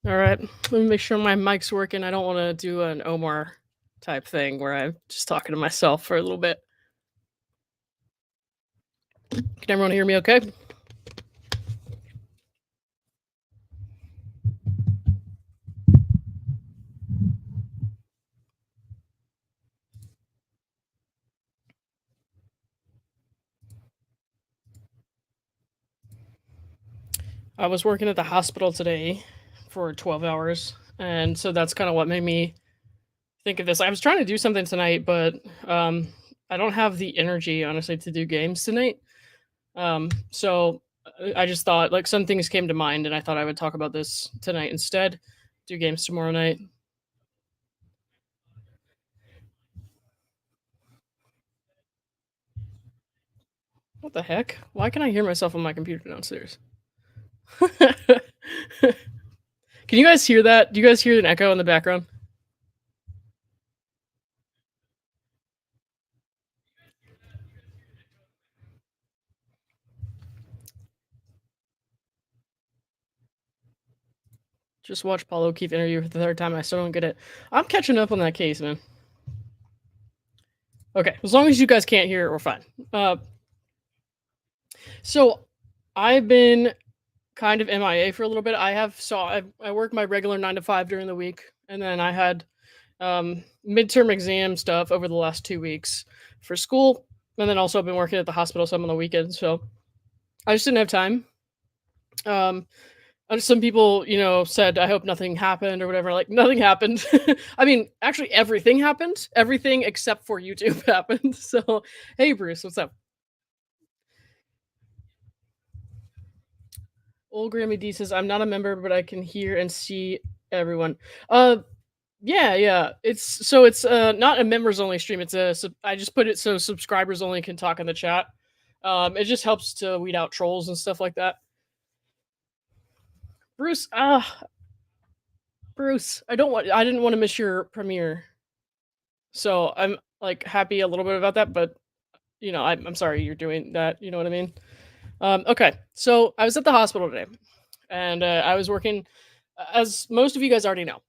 All right. Let me make sure my mic's working. I don't want to do an Omar type thing where I'm just talking to myself for a little bit. Can everyone hear me okay? I was working at the hospital today for 12 hours. And so that's kind of what made me think of this. I was trying to do something tonight, but um, I don't have the energy, honestly, to do games tonight. So I just thought, like, some things came to mind, and I thought I would talk about this tonight instead. Do games tomorrow night. What the heck? Why can I hear myself on my computer downstairs? Can you guys hear that? Do you guys hear an echo in the background? Just watch Paulo O'Keefe interview for the third time. I still don't get it. I'm catching up on that case, man. Okay, as long as you guys can't hear it, we're fine. So I've been kind of MIA for a little bit. I work my regular 9 to 5 during the week, and then I had midterm exam stuff over the last 2 weeks for school, and then also I've been working at the hospital some on the weekends. So I just didn't have time. Um, some people, said, I hope nothing happened or whatever. Like, nothing happened. I mean, actually, everything happened. Everything except for YouTube happened. So, hey, Bruce, what's up? Old Grammy D says, I'm not a member, but I can hear and see everyone. Uh, yeah, yeah. It's not a members only stream. I just put it so subscribers only can talk in the chat. It just helps to weed out trolls and stuff like that. Bruce, Bruce, I didn't want to miss your premiere. So I'm like happy a little bit about that, but I'm sorry you're doing that. You know what I mean? Okay, so I was at the hospital today, and I was working, as most of you guys already know.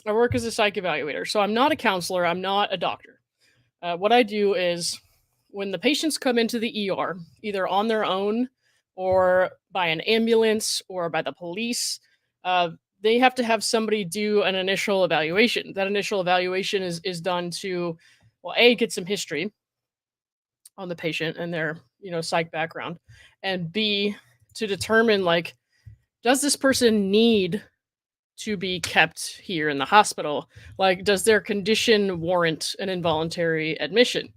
I work as a psych evaluator, so I'm not a counselor. I'm not a doctor. What I do is when the patients come into the ER, either on their own or by an ambulance or by the police, uh, they have to have somebody do an initial evaluation. That initial evaluation is done to, well, A, get some history on the patient and their, psych background, and B, to determine, like, does this person need to be kept here in the hospital? Like, does their condition warrant an involuntary admission?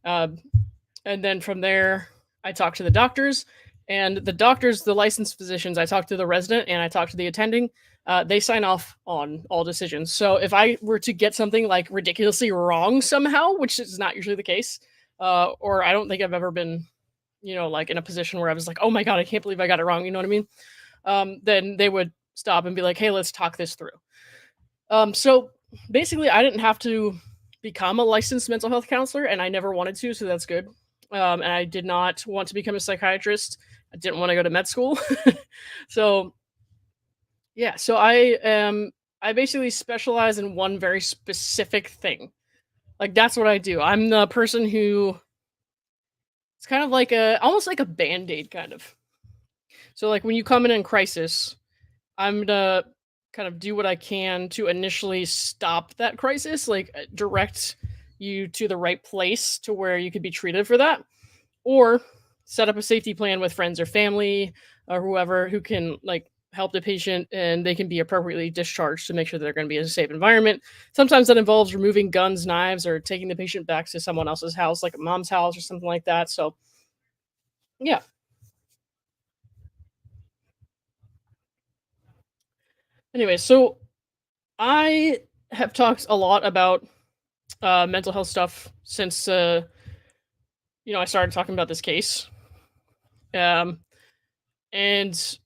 Uh, and then from there, I talk to the doctors, and the doctors, the licensed physicians, I talk to the resident and I talk to the attending. They sign off on all decisions. So if I were to get something like ridiculously wrong somehow, which is not usually the case, or I don't think I've ever been, like in a position where I was like, oh my God, I can't believe I got it wrong. You know what I mean? Then they would stop and be like, hey, let's talk this through. So basically, I didn't have to become a licensed mental health counselor, and I never wanted to, so that's good. And I did not want to become a psychiatrist. I didn't want to go to med school. So yeah, so I basically specialize in one very specific thing. Like, that's what I do. I'm the person who, it's kind of like a almost like a band-aid kind of. So like when you come in crisis, I'm gonna kind of do what I can to initially stop that crisis, like direct you to the right place to where you could be treated for that, or set up a safety plan with friends or family or whoever who can, like, help the patient, and they can be appropriately discharged to make sure they're going to be in a safe environment. Sometimes that involves removing guns, knives, or taking the patient back to someone else's house, like a mom's house or something like that. So yeah. Anyway, so I have talked a lot about mental health stuff since I started talking about this case, um, and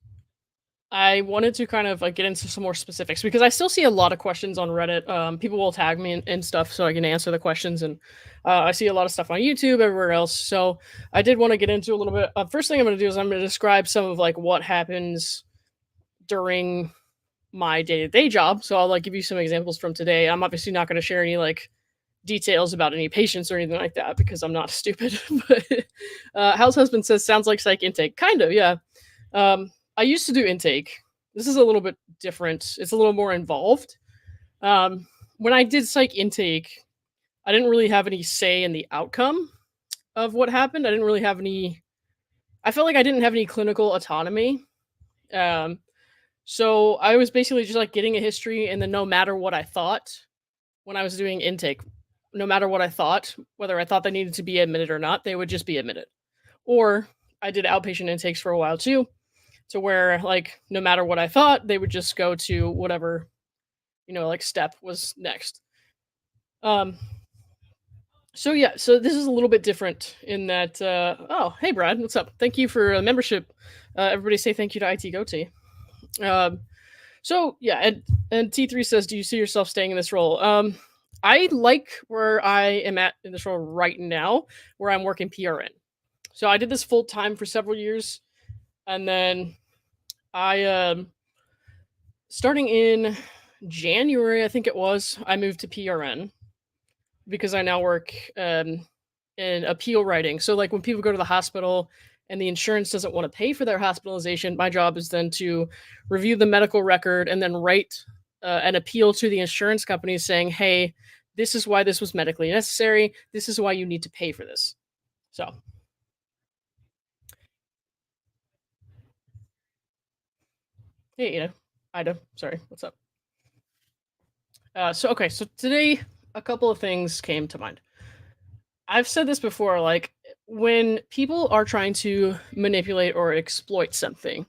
I wanted to kind of like get into some more specifics because I still see a lot of questions on Reddit. People will tag me and stuff so I can answer the questions, and I see a lot of stuff on YouTube, everywhere else. So I did want to get into a little bit. First thing I'm going to do is I'm going to describe some of like what happens during my day-to-day job. So I'll like give you some examples from today. I'm obviously not going to share any like details about any patients or anything like that because I'm not stupid. But Hal's husband says sounds like psych intake. Kind of, yeah. I used to do intake. This is a little bit different. It's a little more involved. When I did psych intake, I didn't really have any say in the outcome of what happened. I didn't really have any. I felt like I didn't have any clinical autonomy. Um, so I was basically just like getting a history, and then no matter what I thought when I was doing intake, no matter what I thought, whether I thought they needed to be admitted or not, they would just be admitted. Or I did outpatient intakes for a while too, to where like no matter what I thought, they would just go to whatever like step was next. Um, so yeah, so this is a little bit different in that. Oh, hey Brad, what's up? Thank you for a membership. Everybody say thank you to IT Goatee. Um, so yeah, and T3 says, do you see yourself staying in this role? I like where I am at in this role right now, where I'm working PRN. So I did this full time for several years, and then I starting in January, I think it was, I moved to PRN because I now work in appeal writing. So like when people go to the hospital and the insurance doesn't want to pay for their hospitalization, my job is then to review the medical record and then write an appeal to the insurance company saying, "Hey, this is why this was medically necessary. This is why you need to pay for this." So, hey, Ida, sorry, what's up? So okay, so today a couple of things came to mind. I've said this before, like when people are trying to manipulate or exploit something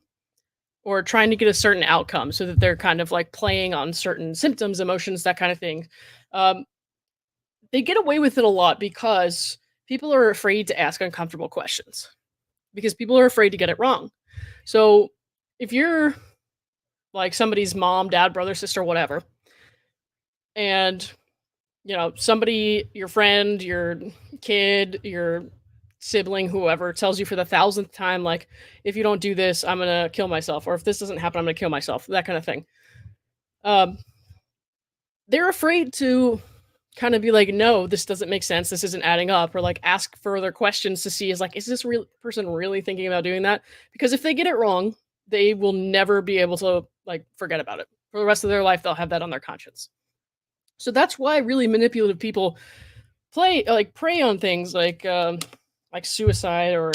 or trying to get a certain outcome so that they're kind of like playing on certain symptoms, emotions, that kind of thing. Um, they get away with it a lot because people are afraid to ask uncomfortable questions because people are afraid to get it wrong. So if you're like somebody's mom, dad, brother, sister, whatever, and somebody, your friend, your kid, your sibling, whoever, tells you for the thousandth time, like, if you don't do this, I'm gonna kill myself, or if this doesn't happen, I'm gonna kill myself, that kind of thing. Um, they're afraid to kind of be like, no, this doesn't make sense, this isn't adding up, or like ask further questions to see, is like, is this real person really thinking about doing that? Because if they get it wrong, they will never be able to like forget about it for the rest of their life. They'll have that on their conscience. So that's why really manipulative people prey on things like suicide or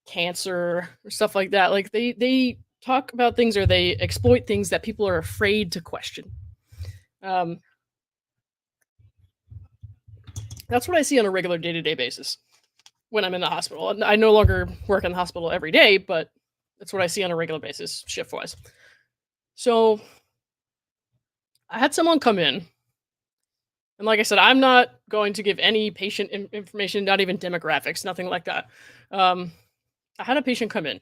cancer or stuff like that. Like they talk about things or they exploit things that people are afraid to question. Um, that's what I see on a regular day-to-day basis when I'm in the hospital. I no longer work in the hospital every day, but that's what I see on a regular basis, shift wise. So I had someone come in, and like I said, I'm not going to give any patient information, not even demographics, nothing like that. Um, I had a patient come in,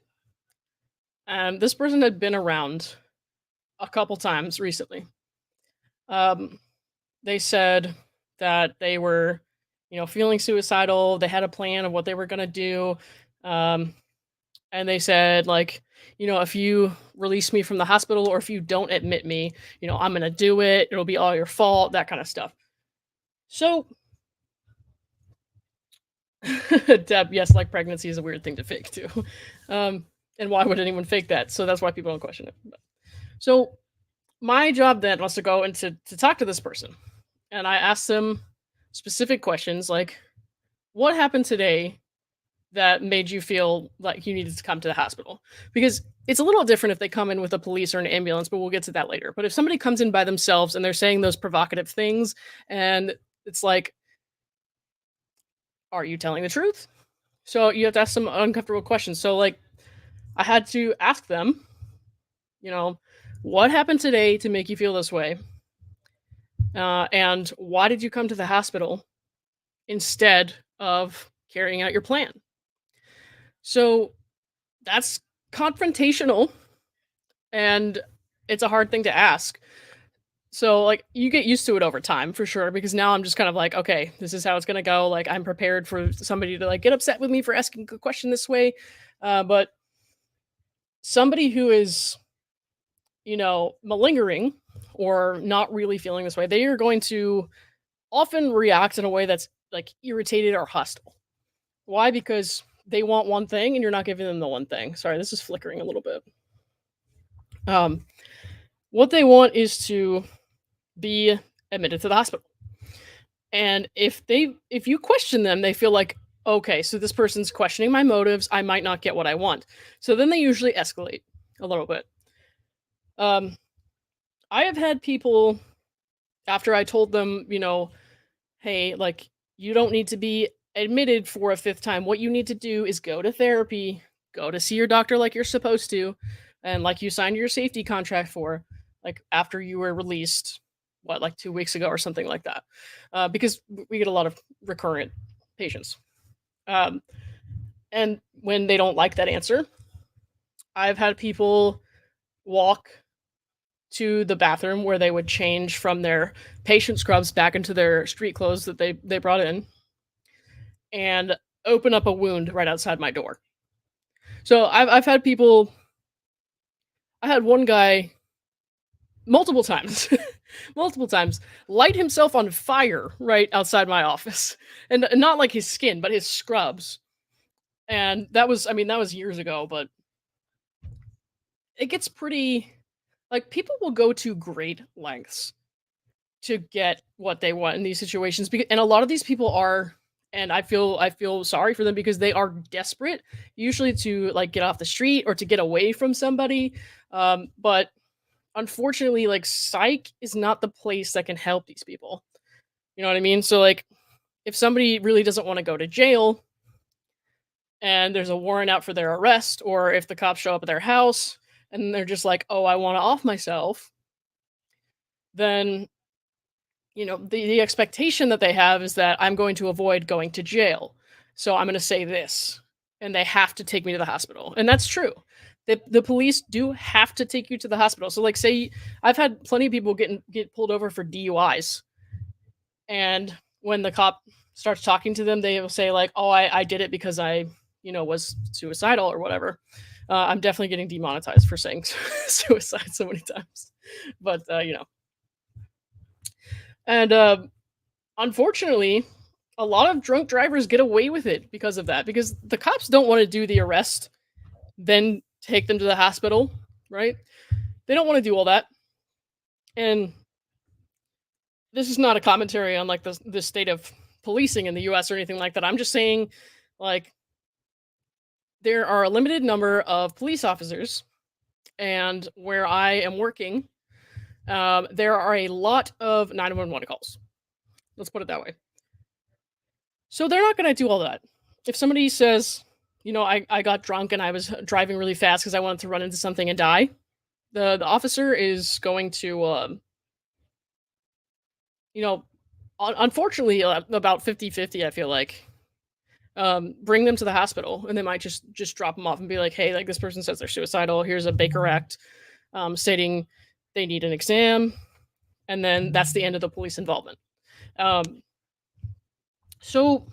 and this person had been around a couple times recently. Um, they said that they were, feeling suicidal. They had a plan of what they were going to do. Um, and they said, like, if you release me from the hospital or if you don't admit me, I'm going to do it. It'll be all your fault, that kind of stuff. So, Deb, yes, like pregnancy is a weird thing to fake too. Um, and why would anyone fake that? So that's why people don't question it. So my job then was to go and to talk to this person. And I asked them specific questions like, what happened today that made you feel like you needed to come to the hospital? Because it's a little different if they come in with a police or an ambulance, but we'll get to that later. But if somebody comes in by themselves and they're saying those provocative things, and it's like, are you telling the truth? So you have to ask some uncomfortable questions. So like I had to ask them, what happened today to make you feel this way? And why did you come to the hospital instead of carrying out your plan? So that's confrontational, and it's a hard thing to ask. So like you get used to it over time for sure, because now I'm just kind of like, okay, this is how it's gonna go. Like I'm prepared for somebody to like get upset with me for asking a question this way. But somebody who is, malingering or not really feeling this way, they are going to often react in a way that's like irritated or hostile. Why? Because they want one thing and you're not giving them the one thing. Sorry, this is flickering a little bit. Um, what they want is to be admitted to the hospital. And if you question them, they feel like, okay, so this person's questioning my motives, I might not get what I want. So then they usually escalate a little bit. I have had people after I told them, hey, like you don't need to be admitted for a fifth time. What you need to do is go to therapy, go to see your doctor like you're supposed to, and like you signed your safety contract for, like after you were released, what, like 2 weeks ago or something like that. Because we get a lot of recurrent patients. Um, and when they don't like that answer, I've had people walk to the bathroom where they would change from their patient scrubs back into their street clothes that they brought in and open up a wound right outside my door. So I've had people. I had one guy multiple times, multiple times, light himself on fire right outside my office, and not like his skin, but his scrubs. And that was, I mean, that was years ago, but it gets pretty. Like people will go to great lengths to get what they want in these situations, because, and a lot of these people are, and I feel sorry for them because they are desperate, usually to like get off the street or to get away from somebody. But unfortunately, like psych is not the place that can help these people. You know what I mean? So like if somebody really doesn't want to go to jail and there's a warrant out for their arrest, or if the cops show up at their house and they're just like, oh, I want to off myself, then the expectation that they have is that I'm going to avoid going to jail. So I'm going to say this, and they have to take me to the hospital. And that's true. The police do have to take you to the hospital. So like say I've had plenty of people get pulled over for DUIs. And when the cop starts talking to them, they will say like, "Oh, I did it because I, was suicidal or whatever." I'm definitely getting demonetized for saying suicide so many times. But and unfortunately, a lot of drunk drivers get away with it because of that, because the cops don't want to do the arrest, then take them to the hospital, right? They don't want to do all that. And this is not a commentary on like the state of policing in the US or anything like that. I'm just saying, like, there are a limited number of police officers, and where I am working, there are a lot of 911 calls. Let's put it that way. So they're not going to do all that. If somebody says, I got drunk and I was driving really fast because I wanted to run into something and die, the officer is going to, unfortunately, about 50-50, I feel like, bring them to the hospital, and they might just drop them off and be like, hey, like this person says they're suicidal. Here's a Baker Act stating they need an exam, and then that's the end of the police involvement. So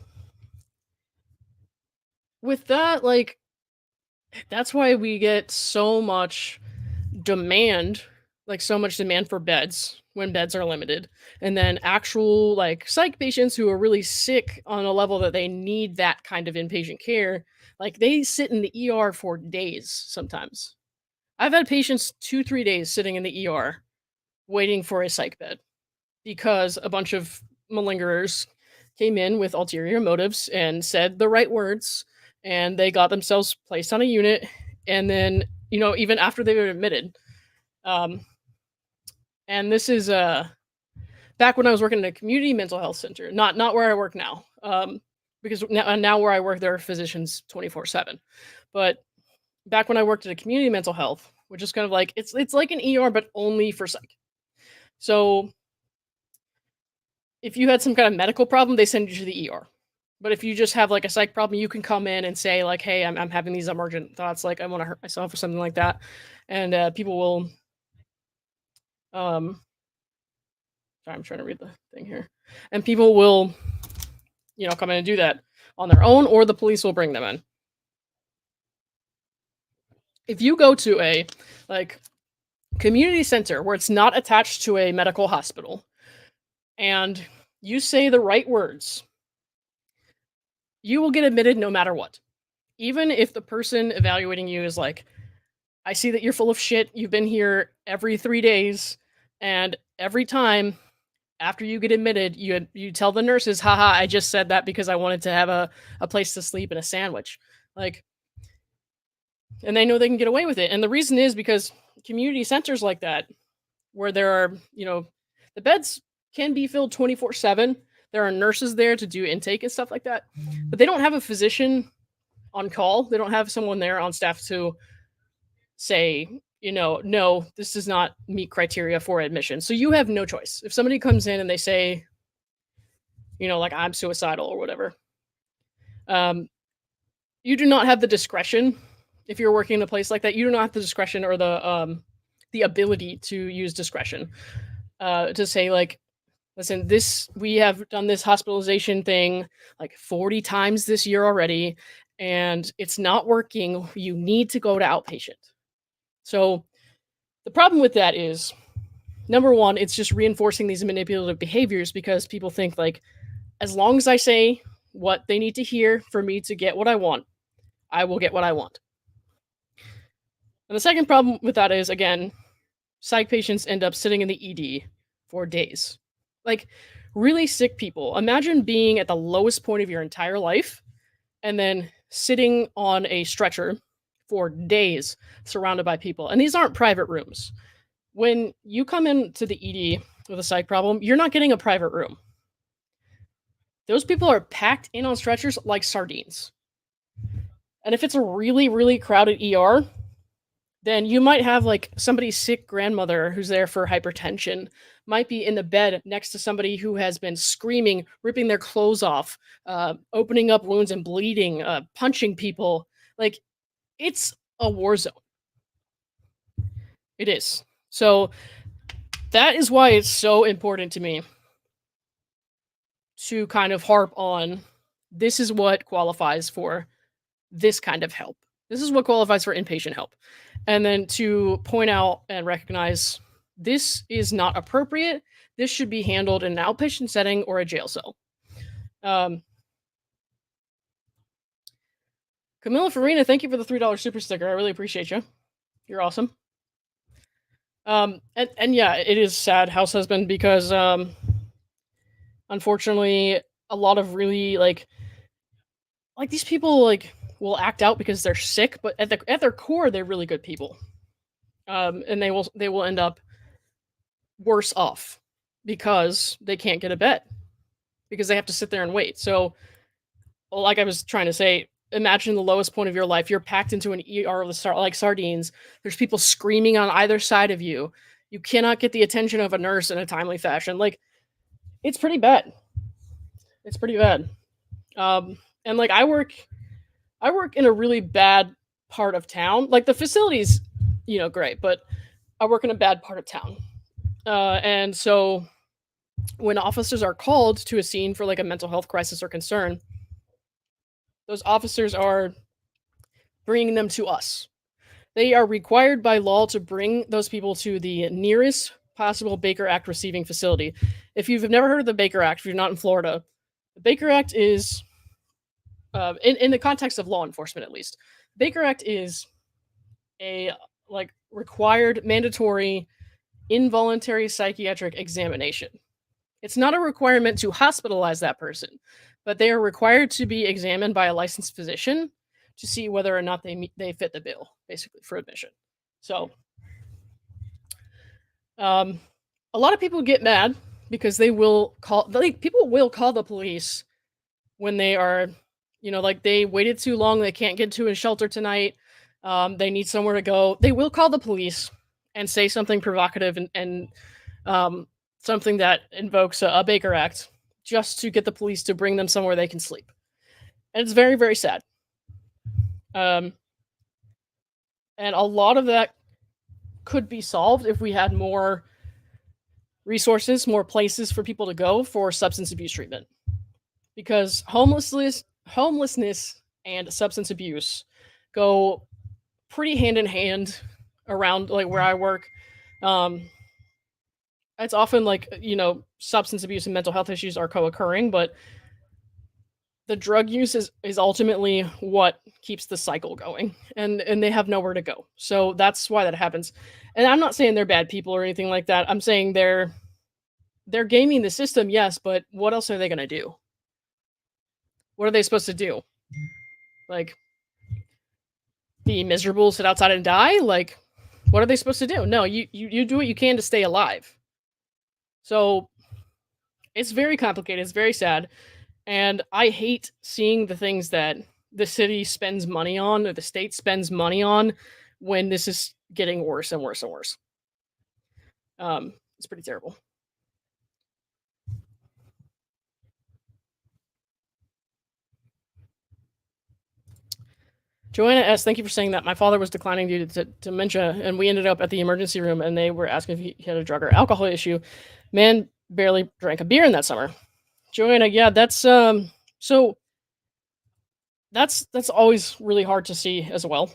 with that, like, that's why we get so much demand, like so much demand for beds when beds are limited, and then actual like psych patients who are really sick on a level that they need that kind of inpatient care, like they sit in the ER for days sometimes. I've had patients 2-3 days sitting in the ER waiting for a psych bed because a bunch of malingerers came in with ulterior motives and said the right words, and they got themselves placed on a unit, and then even after they were admitted. And this is back when I was working in a community mental health center, not where I work now, because now where I work there are physicians 24/7. But back when I worked at a community mental health, which is kind of like it's like an ER but only for psych. So if you had some kind of medical problem, they send you to the ER. But if you just have like a psych problem, you can come in and say like, "Hey, I'm having these emergent thoughts, like I want to hurt myself or something like that," and people will. Sorry, I'm trying to read the thing here, and people will, come in and do that on their own, or the police will bring them in. If you go to a like Community center, where it's not attached to a medical hospital, and you say the right words, you will get admitted no matter what. Even if the person evaluating you is like, I see that you're full of shit. You've been here every 3 days, and every time after you get admitted, you tell the nurses, haha, I just said that because I wanted to have a place to sleep and a sandwich. Like, and they know they can get away with it. And the reason is because community centers like that, where there are, the beds can be filled 24/7. There are nurses there to do intake and stuff like that, but they don't have a physician on call. They don't have someone there on staff to say, no, this does not meet criteria for admission. So you have no choice. If somebody comes in and they say, like, I'm suicidal or whatever, you do not have the discretion. If you're working in a place like that, you do not have the discretion or the ability to use discretion to say, like, listen, we have done this hospitalization thing like 40 times this year already, and it's not working. You need to go to outpatient. So the problem with that is, number one, it's just reinforcing these manipulative behaviors because people think, like, as long as I say what they need to hear for me to get what I want, I will get what I want. And the second problem with that is, again, psych patients end up sitting in the ED for days. Like, really sick people. Imagine being at the lowest point of your entire life and then sitting on a stretcher for days surrounded by people. And these aren't private rooms. When you come into the ED with a psych problem, you're not getting a private room. Those people are packed in on stretchers like sardines. And if it's a really, really crowded ER, then you might have, like, somebody's sick grandmother who's there for hypertension might be in the bed next to somebody who has been screaming, ripping their clothes off, opening up wounds and bleeding, punching people. Like, it's a war zone. It is. So that is why it's so important to me to kind of harp on, this is what qualifies for this kind of help. This is what qualifies for inpatient help. And then to point out and recognize, this is not appropriate. This should be handled in an outpatient setting or a jail cell. Camilla Farina, thank you for the $3 super sticker. I really appreciate you. You're awesome. And yeah, it is sad, house husband, because unfortunately, a lot of really like these people, like, will act out because they're sick, but at their core, they're really good people. And they will end up worse off because they can't get a bed because they have to sit there and wait. So, like I was trying to say, imagine the lowest point of your life. You're packed into an ER like sardines. There's people screaming on either side of you. You cannot get the attention of a nurse in a timely fashion. Like, it's pretty bad. It's pretty bad. And like, I work in a really bad part of town. Like, the facility's, great, but I work in a bad part of town. And so when officers are called to a scene for like a mental health crisis or concern, those officers are bringing them to us. They are required by law to bring those people to the nearest possible Baker Act receiving facility. If you've never heard of the Baker Act, if you're not in Florida, the Baker Act is, in the context of law enforcement at least, Baker Act is a required mandatory involuntary psychiatric examination. It's not a requirement to hospitalize that person, but they are required to be examined by a licensed physician to see whether or not they fit the bill, basically, for admission. So, a lot of people get mad because people will call the police when they are, they waited too long, they can't get to a shelter tonight, they need somewhere to go. They will call the police and say something provocative and something that invokes a Baker Act just to get the police to bring them somewhere they can sleep. And it's very, very sad. And a lot of that could be solved if we had more resources, more places for people to go for substance abuse treatment. Because homelessness and substance abuse go pretty hand in hand around, like, where I work. Um, it's often like, substance abuse and mental health issues are co-occurring, but the drug use is ultimately what keeps the cycle going, and they have nowhere to go. So that's why that happens. And I'm not saying they're bad people or anything like that. I'm saying they're gaming the system, yes, but what else are they going to do? What are they supposed to do? Like, be miserable, sit outside and die? Like, what are they supposed to do? No, you do what you can to stay alive. So it's very complicated. It's very sad. And I hate seeing the things that the city spends money on or the state spends money on when this is getting worse and worse and worse. It's pretty terrible. Joanna S., thank you for saying that. My father was declining due to dementia, and we ended up at the emergency room, and they were asking if he had a drug or alcohol issue. Man barely drank a beer in that summer. Joanna, yeah, so that's always really hard to see as well.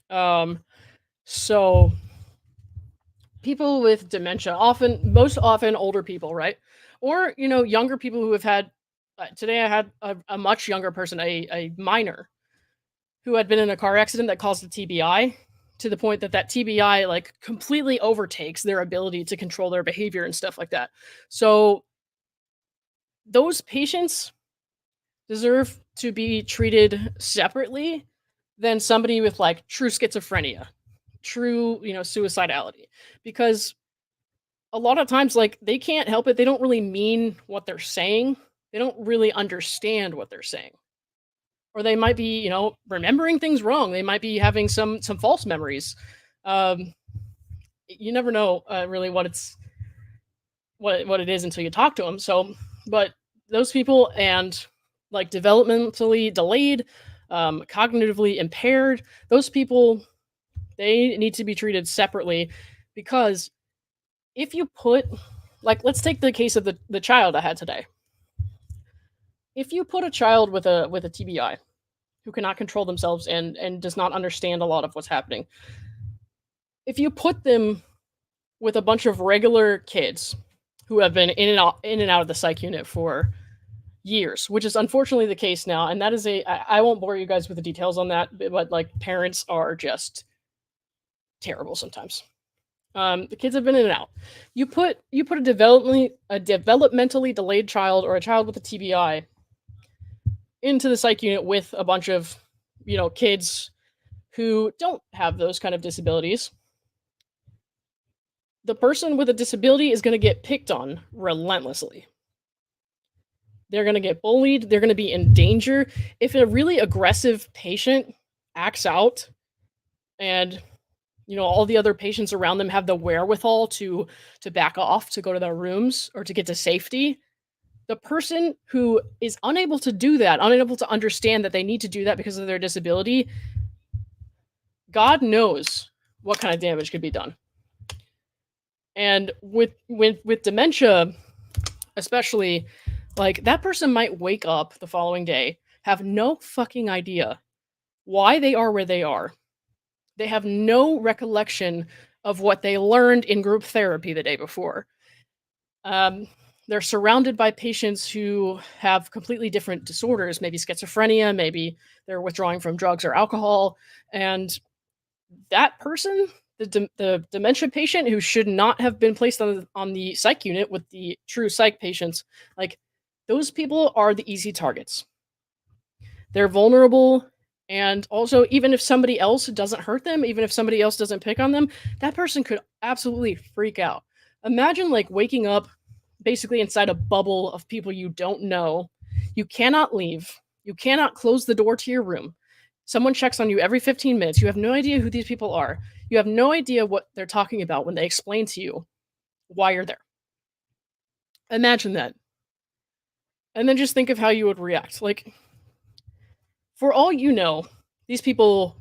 Um, so people with dementia, most often older people, right? Or younger people who have had. Today, I had a much younger person, a minor, who had been in a car accident that caused a TBI, to the point that TBI like completely overtakes their ability to control their behavior and stuff like that. So those patients deserve to be treated separately than somebody with like true schizophrenia, true, suicidality, because a lot of times like they can't help it. They don't really mean what they're saying. They don't really understand what they're saying. Or they might be, remembering things wrong. They might be having some false memories. Um, you never know really what it is until you talk to them. So, but those people and like developmentally delayed, cognitively impaired, those people, they need to be treated separately, because if you put, like, let's take the case of the child I had today. If you put a child with a TBI who cannot control themselves and does not understand a lot of what's happening, if you put them with a bunch of regular kids who have been in and out of the psych unit for years, which is unfortunately the case now, and that is I won't bore you guys with the details on that, but like parents are just terrible sometimes. The kids have been in and out. You put a developmentally delayed child or a child with a TBI into the psych unit with a bunch of kids who don't have those kind of disabilities. The person with a disability is going to get picked on relentlessly. They're going to get bullied. They're going to be in danger. If a really aggressive patient acts out and all the other patients around them have the wherewithal to back off, to go to their rooms or to get to safety, the person who is unable to do that, unable to understand that they need to do that because of their disability, God knows what kind of damage could be done. And with dementia, especially, like, that person might wake up the following day, have no fucking idea why they are where they are. They have no recollection of what they learned in group therapy the day before. They're surrounded by patients who have completely different disorders, maybe schizophrenia, maybe they're withdrawing from drugs or alcohol. And that person, the dementia patient who should not have been placed on the psych unit with the true psych patients, like, those people are the easy targets. They're vulnerable. And also, even if somebody else doesn't hurt them, even if somebody else doesn't pick on them, that person could absolutely freak out. Imagine like waking up basically inside a bubble of people you don't know. You cannot leave. You cannot close the door to your room. Someone checks on you every 15 minutes. You have no idea who these people are. You have no idea what they're talking about when they explain to you why you're there. Imagine that. And then just think of how you would react. Like, for all you know, these people,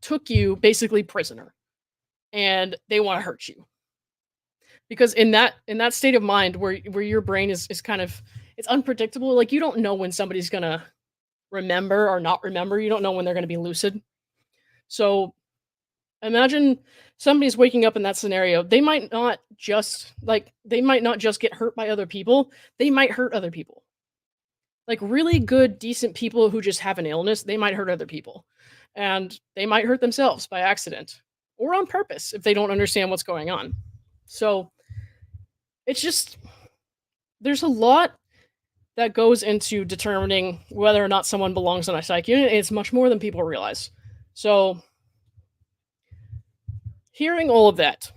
took you basically prisoner, and they want to hurt you. Because in that state of mind where your brain is kind of, it's unpredictable, like, you don't know when somebody's gonna remember or not remember. You don't know when they're gonna be lucid. So Imagine somebody's waking up in that scenario. They might not just get hurt by other people, they might hurt other people. Like really good, decent people who just have an illness, they might hurt other people. And they might hurt themselves by accident or on purpose if they don't understand what's going on. So it's just, there's a lot that goes into determining whether or not someone belongs on a psych unit. It's much more than people realize. So, hearing all of that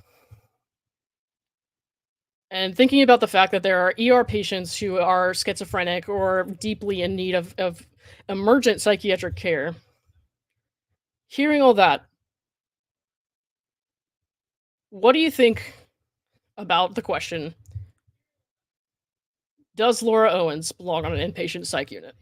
and thinking about the fact that there are ER patients who are schizophrenic or deeply in need of emergent psychiatric care, hearing all that, what do you think about the question, does Laura Owens belong on an inpatient psych unit?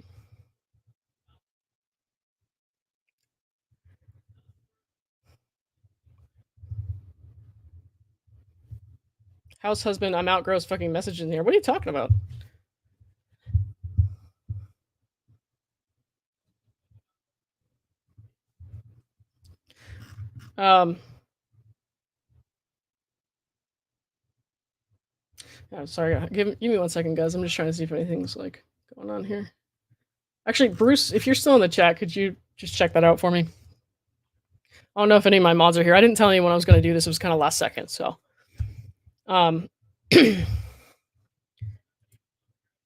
House husband, I'm out gross fucking message in here. What are you talking about? Um, I'm sorry. Give me 1 second, guys. I'm just trying to see if anything's like going on here. Actually, Bruce, if you're still in the chat, could you just check that out for me? I don't know if any of my mods are here. I didn't tell anyone I was going to do this. It was kind of last second. So,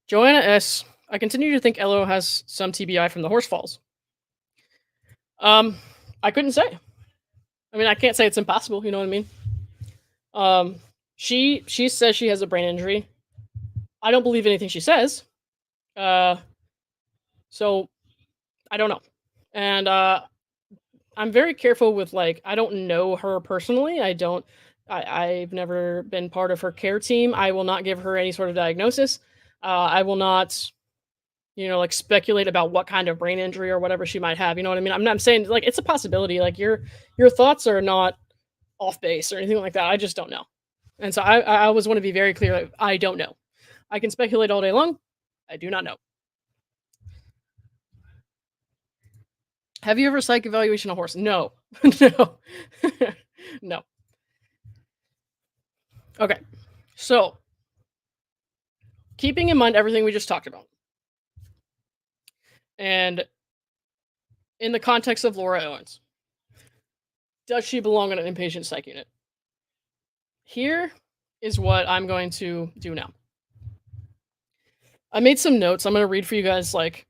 Joanna S. I continue to think Elo has some TBI from the horse falls. I couldn't say. I mean, I can't say it's impossible. You know what I mean? She says she has a brain injury. I don't believe anything she says. So I don't know. And I'm very careful with like I don't know her personally. I've never been part of her care team. I will not give her any sort of diagnosis. I will not, like speculate about what kind of brain injury or whatever she might have. You know what I mean? I'm saying like it's a possibility. Like your thoughts are not off base or anything like that. I just don't know. And so I always want to be very clear. Like, I don't know. I can speculate all day long. I do not know. Have you ever psych evaluation a horse? No. No. No. Okay. So, keeping in mind everything we just talked about, and in the context of Laura Owens, does she belong in an inpatient psych unit? Here is what I'm going to do now. I made some notes. I'm going to read for you guys, like,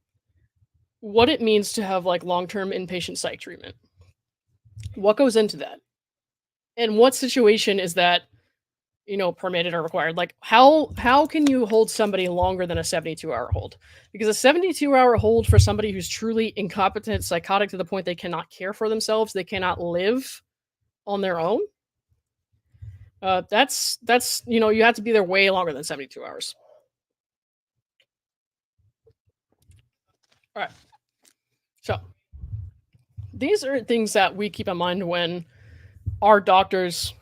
what it means to have, like, long-term inpatient psych treatment. What goes into that? And what situation is that, permitted or required? Like, how can you hold somebody longer than a 72-hour hold? Because a 72-hour hold for somebody who's truly incompetent, psychotic to the point they cannot care for themselves, they cannot live on their own, that's you have to be there way longer than 72 hours. All right. So these are things that we keep in mind when our doctors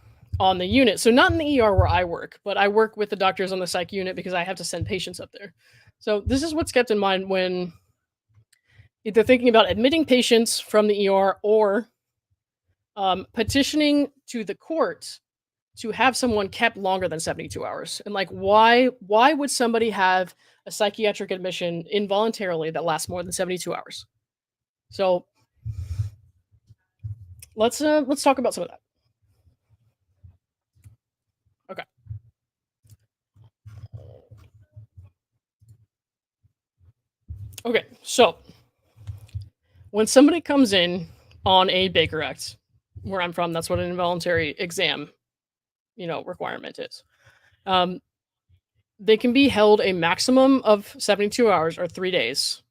on the unit. So not in the ER where I work, but I work with the doctors on the psych unit because I have to send patients up there. So this is what's kept in mind when either thinking about admitting patients from the ER or petitioning to the court to have someone kept longer than 72 hours. And like why would somebody have a psychiatric admission involuntarily that lasts more than 72 hours? So let's talk about some of that. Okay. Okay, so when somebody comes in on a Baker Act, where I'm from, that's what an involuntary exam, requirement is. They can be held a maximum of 72 hours or 3 days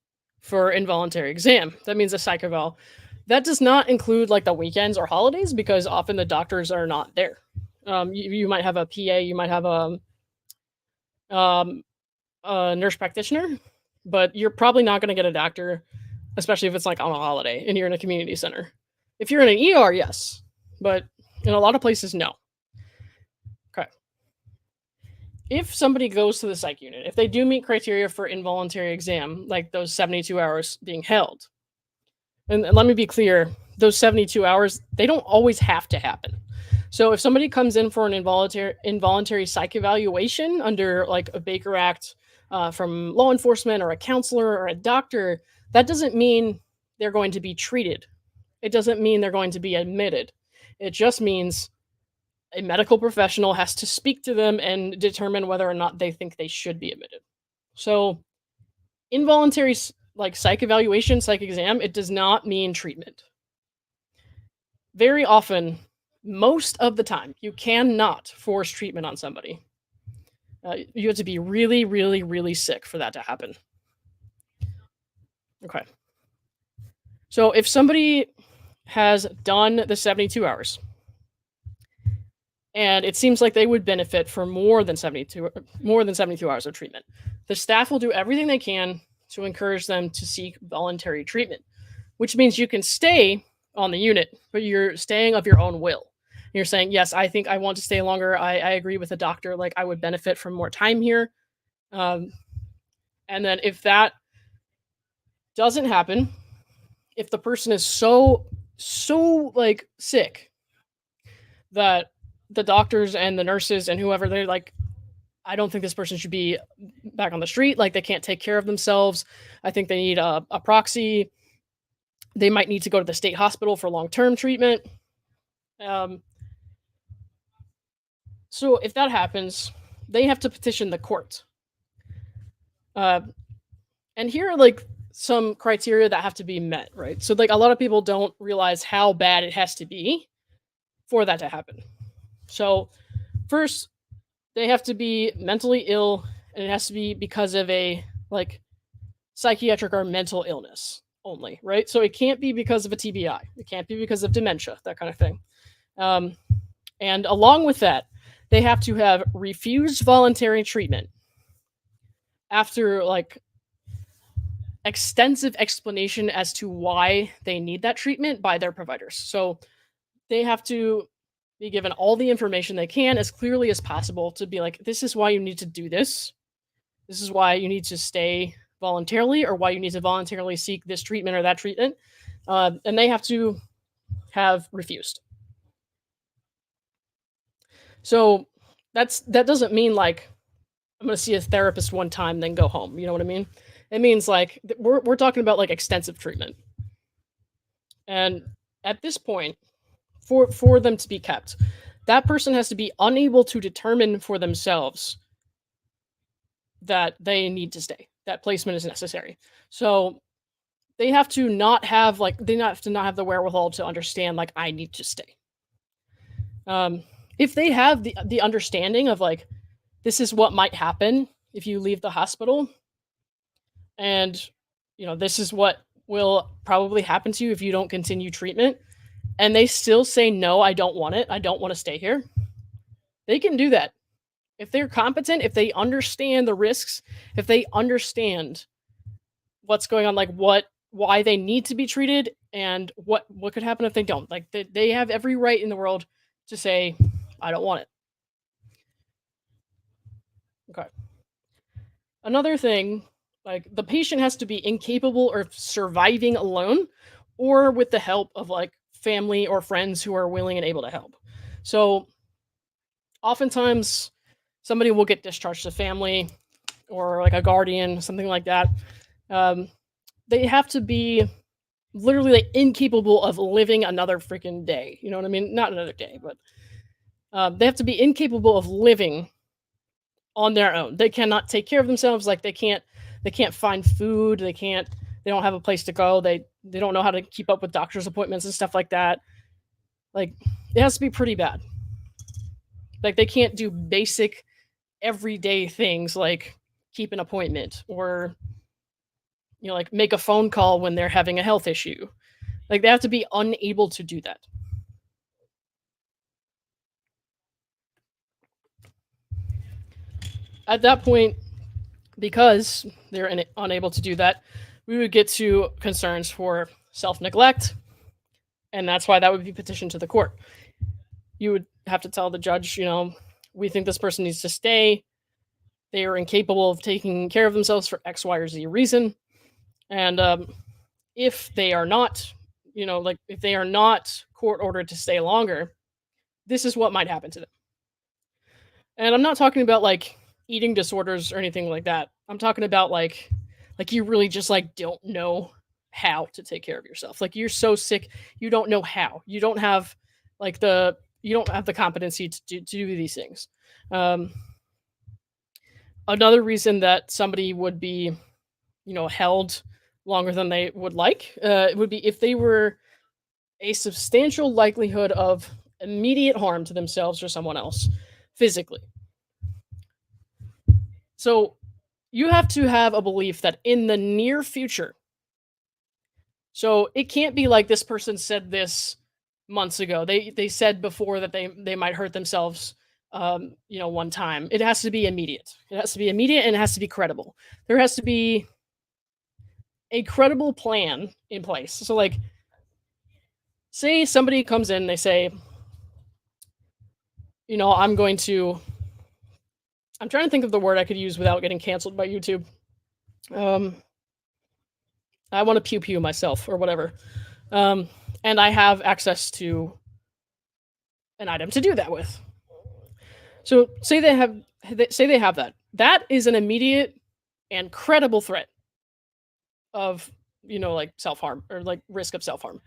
for involuntary exam. That means a psych eval. That does not include like the weekends or holidays because often the doctors are not there. You might have a PA, you might have a nurse practitioner, but you're probably not going to get a doctor, especially if it's like on a holiday and you're in a community center. If you're in an ER, yes, but in a lot of places, no. Okay. If somebody goes to the psych unit, if they do meet criteria for involuntary exam, like those 72 hours being held, and let me be clear, those 72 hours, they don't always have to happen. So if somebody comes in for an involuntary psych evaluation under like a Baker Act from law enforcement or a counselor or a doctor, that doesn't mean they're going to be treated. It doesn't mean they're going to be admitted. It just means a medical professional has to speak to them and determine whether or not they think they should be admitted. So involuntary like psych evaluation, psych exam, it does not mean treatment. Very often, most of the time, you cannot force treatment on somebody. You have to be really, really, really sick for that to happen. Okay. So if somebody has done the 72 hours and it seems like they would benefit for more than 72 hours of treatment, the staff will do everything they can to encourage them to seek voluntary treatment, which means you can stay on the unit, but you're staying of your own will. You're saying, yes, I think I want to stay longer. I agree with the doctor. Like, I would benefit from more time here. And then if that doesn't happen, if the person is so like sick that the doctors and the nurses and whoever, they're like, I don't think this person should be back on the street. Like, they can't take care of themselves. I think they need a proxy. They might need to go to the state hospital for long-term treatment. So if that happens, they have to petition the court. And here are like some criteria that have to be met, right? So like a lot of people don't realize how bad it has to be for that to happen. So first, they have to be mentally ill, and it has to be because of a like psychiatric or mental illness only, right? So it can't be because of a TBI. It can't be because of dementia, that kind of thing. And along with that, they have to have refused voluntary treatment after like extensive explanation as to why they need that treatment by their providers. So they have to be given all the information they can as clearly as possible to be like, this is why you need to do this. This is why you need to stay voluntarily, or why you need to voluntarily seek this treatment or that treatment. And they have to have refused. So that doesn't mean like I'm going to see a therapist one time, then go home. You know what I mean? It means like we're talking about like extensive treatment. And at this point, for them to be kept, that person has to be unable to determine for themselves that they need to stay. That placement is necessary. So they have to not have like they have to not have the wherewithal to understand like I need to stay. If they have the understanding of like this is what might happen if you leave the hospital, and this is what will probably happen to you if you don't continue treatment, and they still say no, I don't want it, I don't want to stay here, they can do that. If they're competent, if they understand the risks, if they understand what's going on, like why they need to be treated and what could happen if they don't, like they have every right in the world to say I don't want it. Okay. Another thing, like the patient has to be incapable of surviving alone or with the help of like family or friends who are willing and able to help. So oftentimes somebody will get discharged to family or like a guardian, something like that. They have to be literally like incapable of living another freaking day. You know what I mean? Not another day, but they have to be incapable of living on their own. They cannot take care of themselves. Like they can't find food. They don't have a place to go. They don't know how to keep up with doctor's appointments and stuff like that. Like it has to be pretty bad. Like they can't do basic everyday things like keep an appointment or like make a phone call when they're having a health issue. Like they have to be unable to do that. At that point, because they're unable to do that, we would get to concerns for self-neglect, and that's why that would be petitioned to the court. You would have to tell the judge, we think this person needs to stay. They are incapable of taking care of themselves for X, Y, or Z reason. And if they are not, like if they are not court ordered to stay longer, this is what might happen to them. And I'm not talking about like eating disorders or anything like that. I'm talking about like you really just like don't know how to take care of yourself. Like you're so sick, you don't know how. You don't have the competency to do these things. Um, Another reason that somebody would be, held longer than they would like, would be if they were a substantial likelihood of immediate harm to themselves or someone else physically. So you have to have a belief that in the near future, so it can't be like this person said this months ago. They said before that they might hurt themselves one time. It has to be immediate. It has to be immediate and it has to be credible. There has to be a credible plan in place. So like say somebody comes in, they say, I'm going to I'm trying to think of the word I could use without getting canceled by YouTube. Um I want to pew pew myself or whatever. Um and I have access to an item to do that with. So say they have that. That is an immediate and credible threat of like self-harm or like risk of self-harm.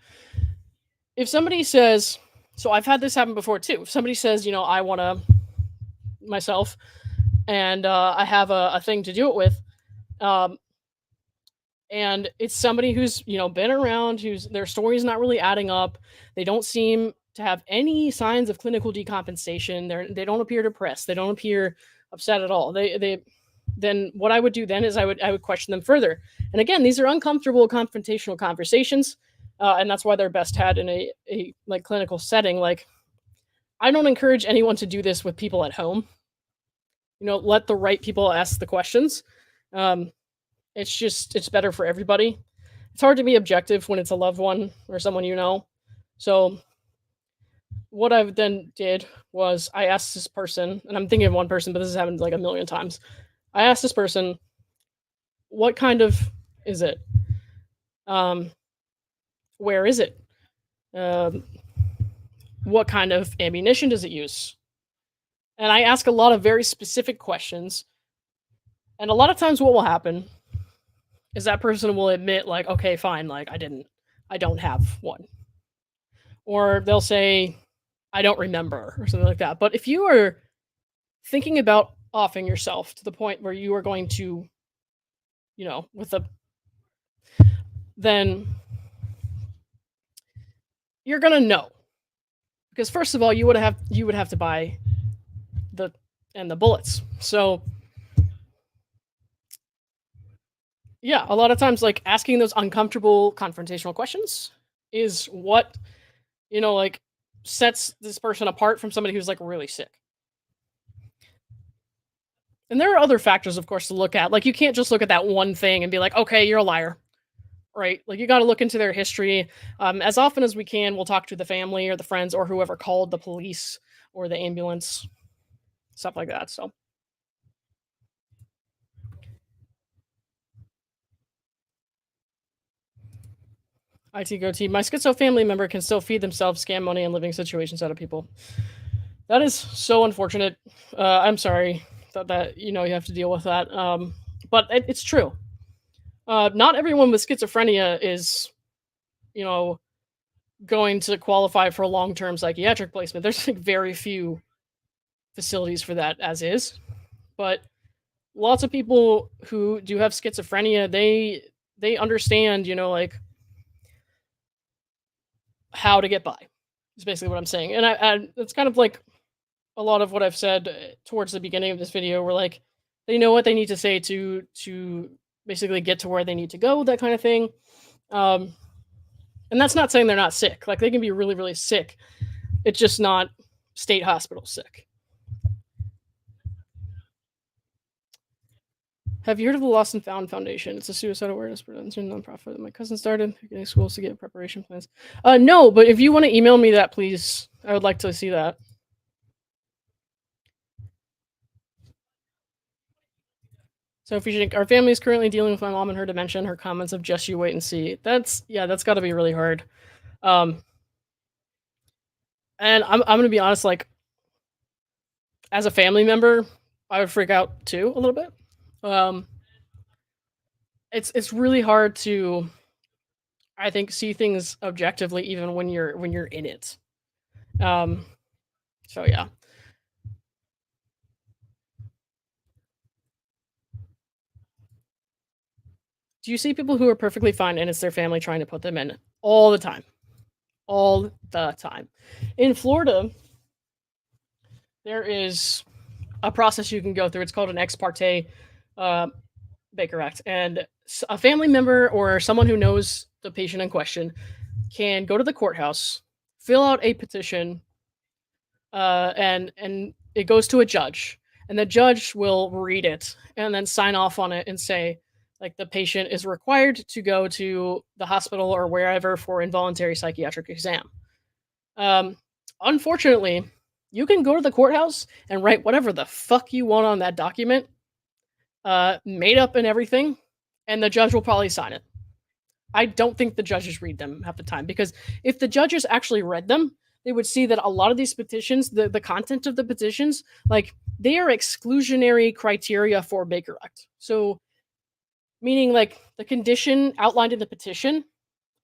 If somebody says, so I've had this happen before too. If somebody says, I want to myself and I have a thing to do it with, um, and it's somebody who's been around, who's their story's not really adding up. They don't seem to have any signs of clinical decompensation. They don't appear depressed. They don't appear upset at all. They then what I would do then is I would question them further. And again, these are uncomfortable confrontational conversations, and that's why they're best had in a like clinical setting. Like I don't encourage anyone to do this with people at home. Let the right people ask the questions. Um, it's better for everybody. It's hard to be objective when it's a loved one or someone you know. So what I then did was I asked this person, and I'm thinking of one person, but this has happened like a million times. I asked this person, "What kind of is it? Um, where is it? Um, what kind of ammunition does it use?" And I ask a lot of very specific questions. And a lot of times, what will happen is that person will admit, like, "Okay, fine, like I don't have one," or they'll say, "I don't remember," or something like that. But if you are thinking about offing yourself to the point where you are going to, with a then you're gonna know because first of all, you would have to buy the and the bullets. So yeah, a lot of times like asking those uncomfortable confrontational questions is what like sets this person apart from somebody who's like really sick. And there are other factors, of course, to look at. Like you can't just look at that one thing and be like, okay, you're a liar. Right? Like you got to look into their history. As often as we can, we'll talk to the family or the friends or whoever called the police or the ambulance, stuff like that. So, IT goatee. My schizo family member can still feed themselves, scam money, and living situations out of people. That is so unfortunate. I'm sorry that you have to deal with that. But it's true. Not everyone with schizophrenia is, you know, going to qualify for a long-term psychiatric placement. There's like very few facilities for that as is. But lots of people who do have schizophrenia, they understand, like how to get by. Is basically what I'm saying. And it's kind of like a lot of what I've said towards the beginning of this video where like they know what they need to say to basically get to where they need to go, that kind of thing. Um and that's not saying they're not sick. Like they can be really, really sick. It's just not state hospital sick. Have you heard of the Lost and Found Foundation? It's a suicide awareness prevention nonprofit that my cousin started. Getting schools to get preparation plans. No, but if you want to email me that, please, I would like to see that. So if you think our family is currently dealing with my mom and her dementia and her comments of just you wait and see. That's got to be really hard. Um, and I'm gonna be honest, like as a family member, I would freak out too a little bit. Um, it's really hard to, I think, see things objectively even when you're in it. Um, so yeah. Do you see people who are perfectly fine and it's their family trying to put them in all the time? All the time. In Florida, there is a process you can go through. It's called an ex parte uh, Baker Act, and a family member or someone who knows the patient in question can go to the courthouse, fill out a petition, and it goes to a judge, and the judge will read it and then sign off on it and say, like, the patient is required to go to the hospital or wherever for involuntary psychiatric exam. Um, Unfortunately, you can go to the courthouse and write whatever the fuck you want on that document, made up and everything, and the judge will probably sign it. I don't think the judges read them half the time, because if the judges actually read them, they would see that a lot of these petitions, the content of the petitions, like, they are exclusionary criteria for Baker Act. So, meaning, like, the condition outlined in the petition,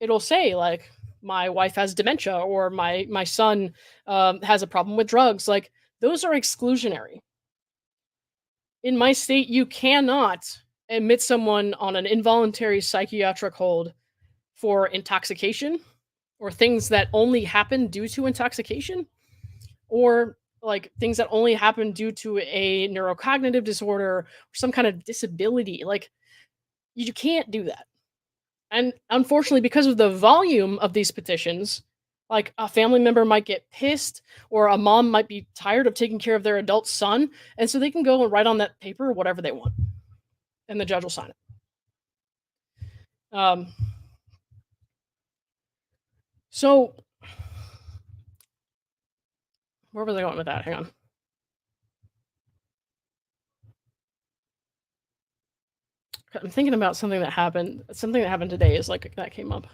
it'll say, like, my wife has dementia, or my son has a problem with drugs. Like, those are exclusionary. In my state, you cannot admit someone on an involuntary psychiatric hold for intoxication, or things that only happen due to intoxication, or like things that only happen due to a neurocognitive disorder or some kind of disability. Like, you can't do that. And unfortunately, because of the volume of these petitions, like, a family member might get pissed, or a mom might be tired of taking care of their adult son, and so they can go and write on that paper whatever they want, and the judge will sign it. Um, so where was I going with that? Hang on. I'm thinking about something that happened. Something that happened today is like that came up.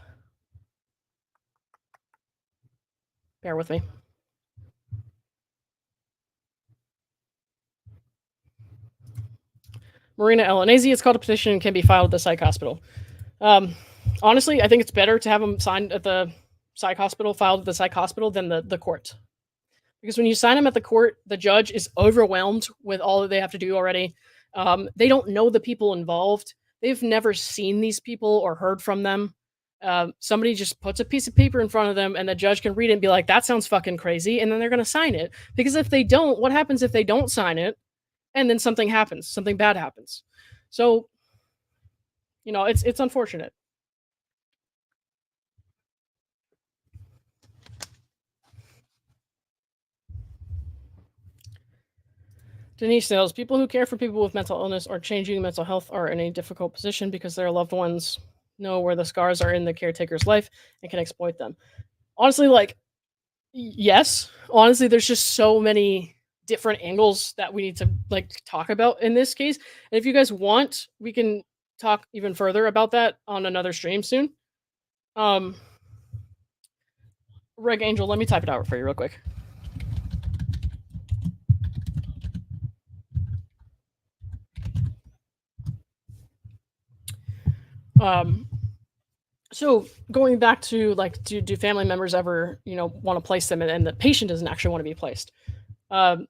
Bear with me. Marina Elenese, it's called a petition and can be filed at the psych hospital. Um, Honestly, I think it's better to have them signed at the psych hospital, filed at the psych hospital, than the court. Because when you sign them at the court, the judge is overwhelmed with all that they have to do already. They don't know the people involved. They've never seen these people or heard from them. Somebody just puts a piece of paper in front of them, and the judge can read it and be like, "That sounds fucking crazy," and then they're going to sign it. Because if they don't, what happens if they don't sign it, and then something happens, something bad happens? So, it's unfortunate. Denise says people who care for people with mental illness or changing mental health are in a difficult position because their loved ones know where the scars are in the caretaker's life and can exploit them. Honestly, like, yes, honestly, there's just so many different angles that we need to, like, talk about in this case. And if you guys want, we can talk even further about that on another stream soon. Um, Reg Angel, let me type it out for you real quick. Um, so going back to, like, do family members ever, want to place them, and the patient doesn't actually want to be placed? Um,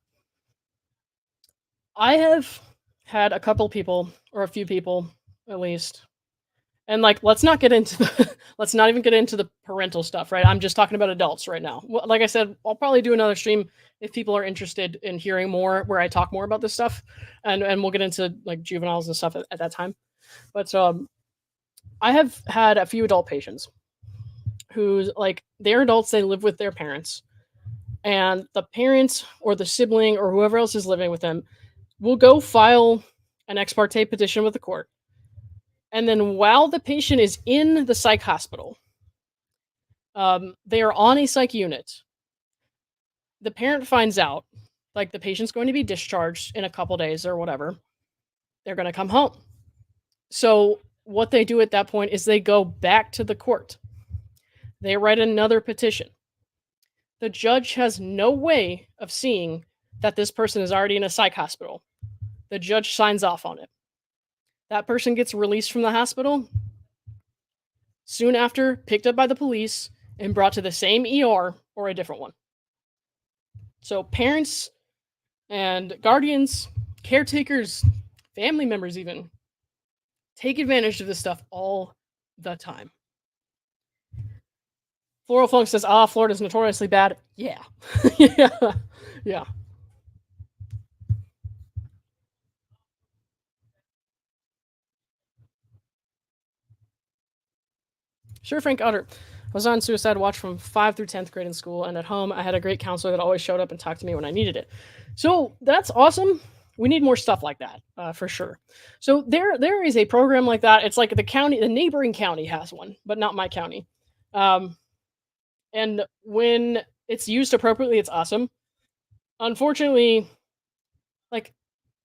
I have had a couple people, or a few people at least, and, like, let's not get into the let's not even get into the parental stuff, right? I'm just talking about adults right now. Like I said, I'll probably do another stream if people are interested in hearing more, where I talk more about this stuff, and we'll get into, like, juveniles and stuff at that time. But I have had a few adult patients who's, like, they're adults, they live with their parents, and the parents or the sibling or whoever else is living with them will go file an ex parte petition with the court. And then while the patient is in the psych hospital, they are on a psych unit. The parent finds out, like, the patient's going to be discharged in a couple days or whatever. They're going to come home. So what they do at that point is they go back to the court. They write another petition. The judge has no way of seeing that this person is already in a psych hospital. The judge signs off on it. That person gets released from the hospital, soon after picked up by the police and brought to the same ER or a different one. So parents and guardians, caretakers, family members even take advantage of this stuff all the time. Floral Funk says, Florida's notoriously bad. Yeah. Yeah. Yeah. Sure, Frank Utter. I was on suicide watch from 5th through 10th grade in school, and at home, I had a great counselor that always showed up and talked to me when I needed it. So that's awesome. We need more stuff like that, for sure. So there is a program like that. It's like the county, the neighboring county has one, but not my county. Um, and when it's used appropriately, it's awesome. Unfortunately, like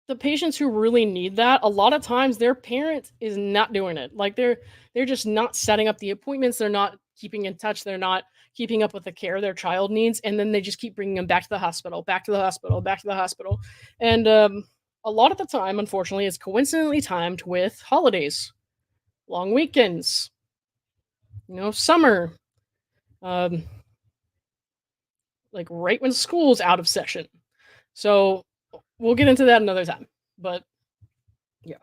the patients who really need that, a lot of times their parent is not doing it. Like they're just not setting up the appointments. They're not keeping in touch. They're not keeping up with the care their child needs, and then they just keep bringing them back to the hospital, back to the hospital, back to the hospital. And a lot of the time, unfortunately, it's coincidentally timed with holidays, long weekends, summer, um, like right when school's out of session. So we'll get into that another time. But yeah.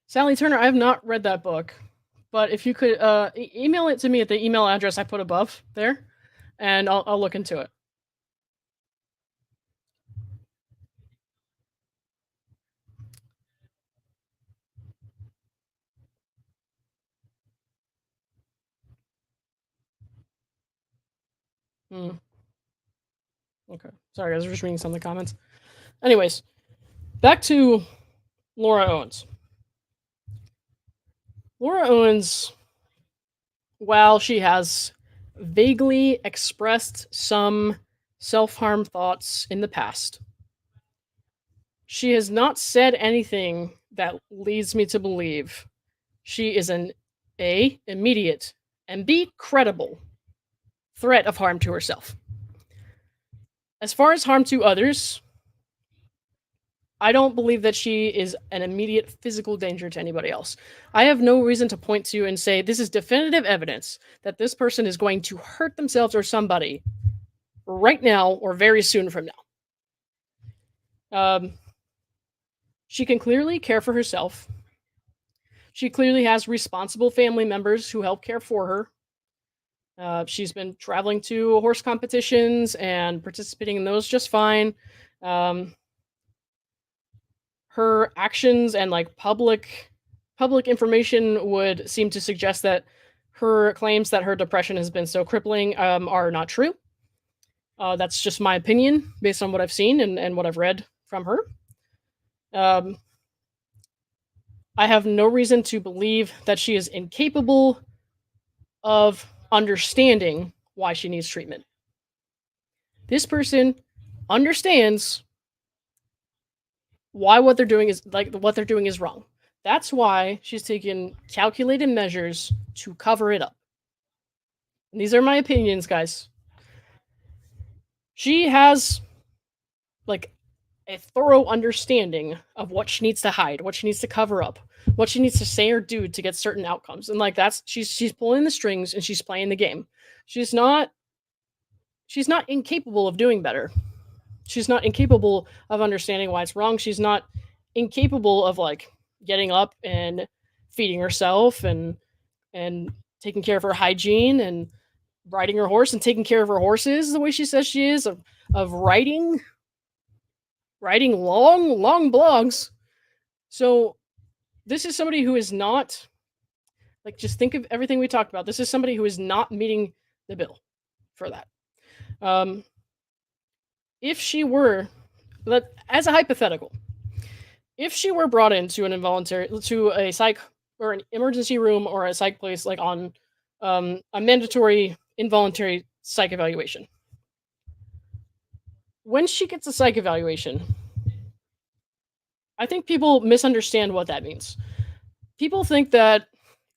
Sally Turner, I have not read that book, but if you could email it to me at the email address I put above there, and I'll look into it. Hmm. Okay. Sorry, I was just reading some of the comments. Anyways, back to Laura Owens. Laura Owens, while she has vaguely expressed some self harm thoughts in the past, she has not said anything that leads me to believe she is an A, immediate, and B, credible threat of harm to herself. As far as harm to others, I don't believe that she is an immediate physical danger to anybody else. I have no reason to point to and say this is definitive evidence that this person is going to hurt themselves or somebody right now or very soon from now. She can clearly care for herself. She clearly has responsible family members who help care for her. She's been traveling to horse competitions and participating in those just fine. Um, her actions and like public information would seem to suggest that her claims that her depression has been so crippling are not true. That's just my opinion based on what I've seen and what I've read from her. Um, I have no reason to believe that she is incapable of understanding why she needs treatment. This person understands why what they're doing is wrong. That's why she's taken calculated measures to cover it up. And these are my opinions, guys. She has like a thorough understanding of what she needs to hide, what she needs to cover up, what she needs to say or do to get certain outcomes. And like that's she's pulling the strings and she's playing the game. She's not incapable of doing better. She's not incapable of understanding why it's wrong. She's not incapable of like getting up and feeding herself and taking care of her hygiene and riding her horse and taking care of her horses the way she says she is of writing long blogs. So this is somebody who is not like just think of everything we talked about. This is somebody who is not meeting the bill for that. If she were, as a hypothetical, if she were brought into an involuntary to a psych or an emergency room or a psych place like on a mandatory involuntary psych evaluation, when she gets a psych evaluation, I think people misunderstand what that means. People think that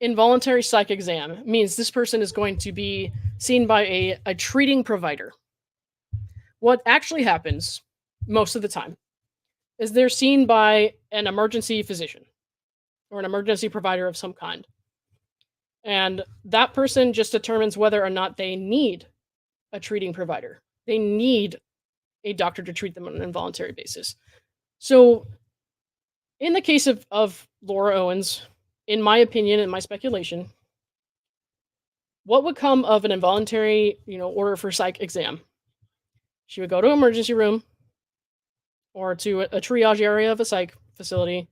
involuntary psych exam means this person is going to be seen by a treating provider. What actually happens most of the time is they're seen by an emergency physician or an emergency provider of some kind. And that person just determines whether or not they need a treating provider. They need a doctor to treat them on an involuntary basis. So, in the case of Laura Owens, in my opinion and my speculation, what would come of an involuntary, order for psych exam? She would go to an emergency room or to a triage area of a psych facility.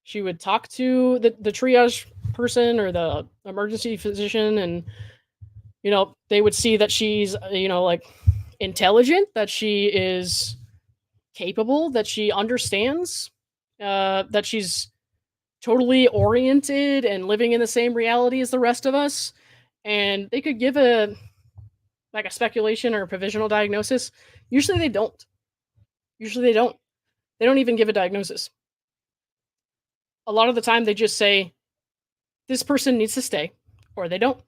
She would talk to the triage person or the emergency physician, and they would see that she's like intelligent, that she is capable, that she understands, that she's totally oriented and living in the same reality as the rest of us, and they could give a speculation or a provisional diagnosis. Usually they don't. Usually they don't. They don't even give a diagnosis. A lot of the time they just say this person needs to stay, or they don't.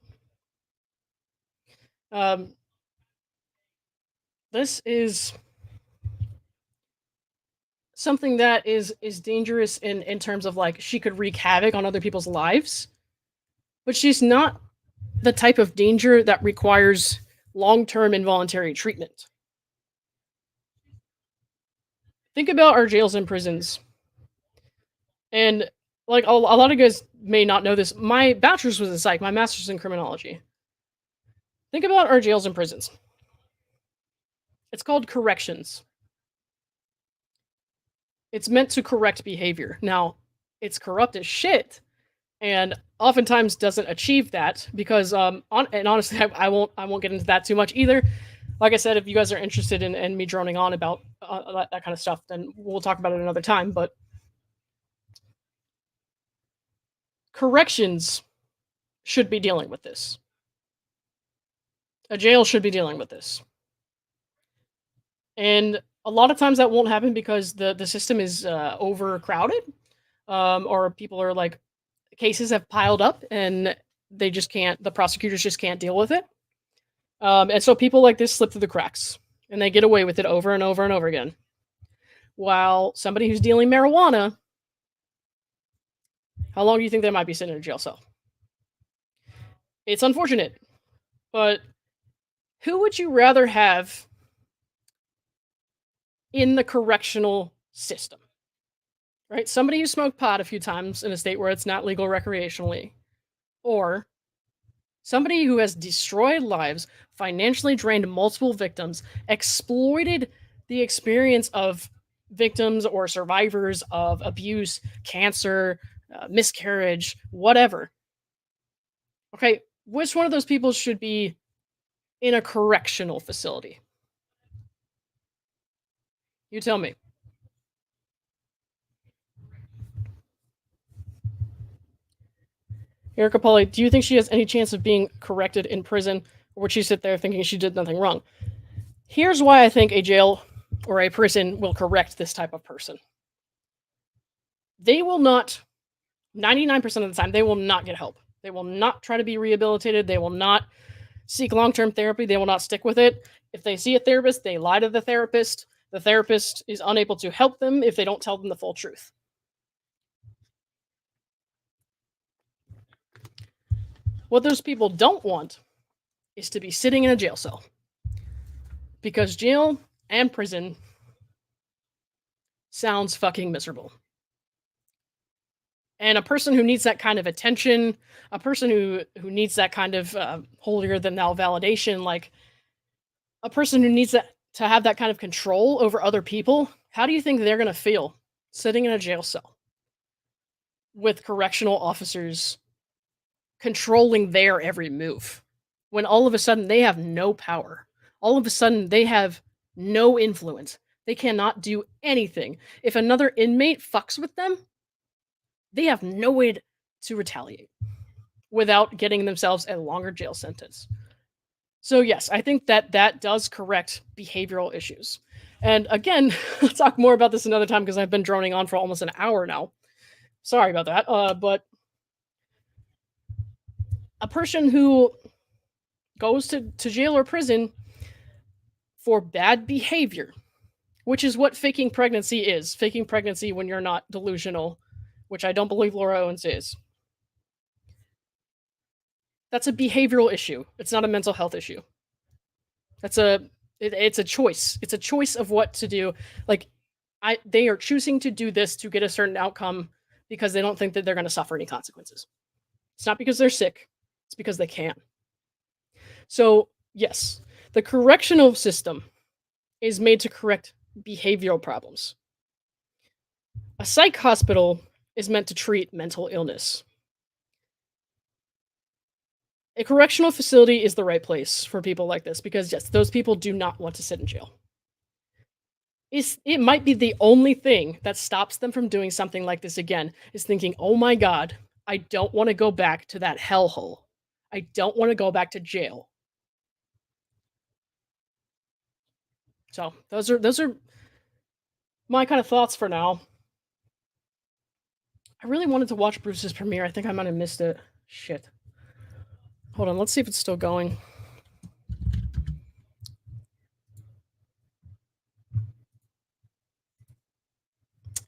This is something that is dangerous in terms of like she could wreak havoc on other people's lives, but she's not the type of danger that requires long-term involuntary treatment. Think about our jails and prisons. And like a lot of guys may not know this. My bachelor's was in psych, my master's in criminology. Think about our jails and prisons. It's called corrections. It's meant to correct behavior. Now, it's corrupt as shit, and oftentimes doesn't achieve that because, and honestly, I won't get into that too much either. Like I said, if you guys are interested in me droning on about that kind of stuff, then we'll talk about it another time. But corrections should be dealing with this. A jail should be dealing with this. And a lot of times that won't happen because the system is overcrowded, or people are like, cases have piled up and they just can't, the prosecutors just can't deal with it. And so people like this slip through the cracks and they get away with it over and over and over again. While somebody who's dealing marijuana, how long do you think they might be sitting in a jail cell? It's unfortunate, but who would you rather have in the correctional system? Right? Somebody who smoked pot a few times in a state where it's not legal recreationally, or somebody who has destroyed lives, financially drained multiple victims, exploited the experience of victims or survivors of abuse, cancer, miscarriage, whatever. Okay, which one of those people should be in a correctional facility? You tell me. Erica Polly, do you think she has any chance of being corrected in prison, or would she sit there thinking she did nothing wrong? Here's why I think a jail or a prison will correct this type of person. They will not, 99% of the time, they will not get help. They will not try to be rehabilitated. They will not seek long-term therapy. They will not stick with it. If they see a therapist, they lie to the therapist. The therapist is unable to help them if they don't tell them the full truth. What those people don't want is to be sitting in a jail cell. Because jail and prison sounds fucking miserable. And a person who needs that kind of attention, a person who needs that kind of holier than thou validation, like a person who needs that to have that kind of control over other people, how do you think they're going to feel sitting in a jail cell with correctional officers controlling their every move when all of a sudden they have no power? All of a sudden they have no influence. They cannot do anything. If another inmate fucks with them, they have no way to retaliate without getting themselves a longer jail sentence. So yes, I think that does correct behavioral issues. And again, I'll talk more about this another time because I've been droning on for almost an hour now. Sorry about that. But A person who goes to jail or prison for bad behavior, which is what faking pregnancy is. Faking pregnancy when you're not delusional, which I don't believe Laura Owens is. That's a behavioral issue. It's not a mental health issue. That's it's a choice. It's a choice of what to do. Like they are choosing to do this to get a certain outcome because they don't think that they're going to suffer any consequences. It's not because they're sick. It's because they can. So, yes, the correctional system is made to correct behavioral problems. A psych hospital is meant to treat mental illness. A correctional facility is the right place for people like this because, yes, those people do not want to sit in jail. It might be the only thing that stops them from doing something like this again, is thinking, oh my God, I don't want to go back to that hellhole. I don't want to go back to jail. So those are my kind of thoughts for now. I really wanted to watch Bruce's premiere. I think I might have missed it. Shit. Hold on, let's see if it's still going.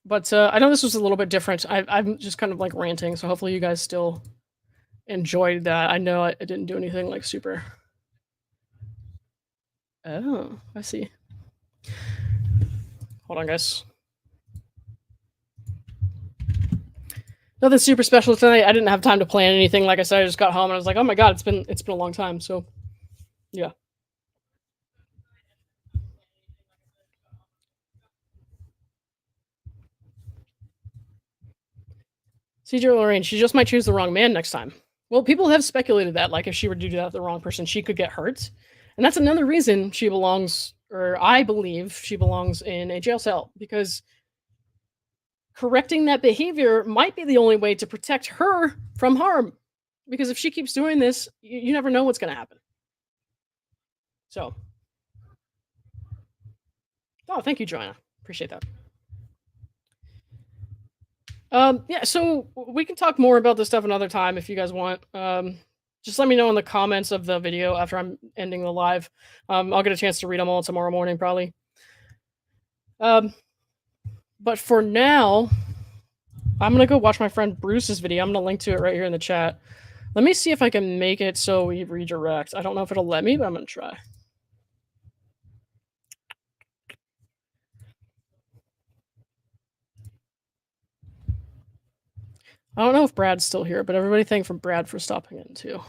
But I know this was a little bit different. I'm just kind of like ranting, so hopefully you guys still enjoyed that. I know I didn't do anything like super. Oh, I see. Hold on, guys. Nothing super special tonight. I didn't have time to plan anything. Like I said, I just got home and I was like, oh my God, it's been a long time. So yeah. CJ Lorraine, she just might choose the wrong man next time. Well, people have speculated that, like, if she were to do that to the wrong person, she could get hurt. And that's another reason she belongs, or I believe she belongs in a jail cell, because correcting that behavior might be the only way to protect her from harm. Because if she keeps doing this, you never know what's going to happen. So, oh, thank you, Joanna. Appreciate that. Yeah, so we can talk more about this stuff another time if you guys want. Just let me know in the comments of the video after I'm ending the live. I'll get a chance to read them all tomorrow morning, probably. But for now, I'm gonna go watch my friend Bruce's video. I'm gonna link to it right here in the chat. Let me see if I can make it so we redirect. I don't know if it'll let me, but I'm gonna try. I don't know if Brad's still here, but everybody thank for Brad for stopping in too.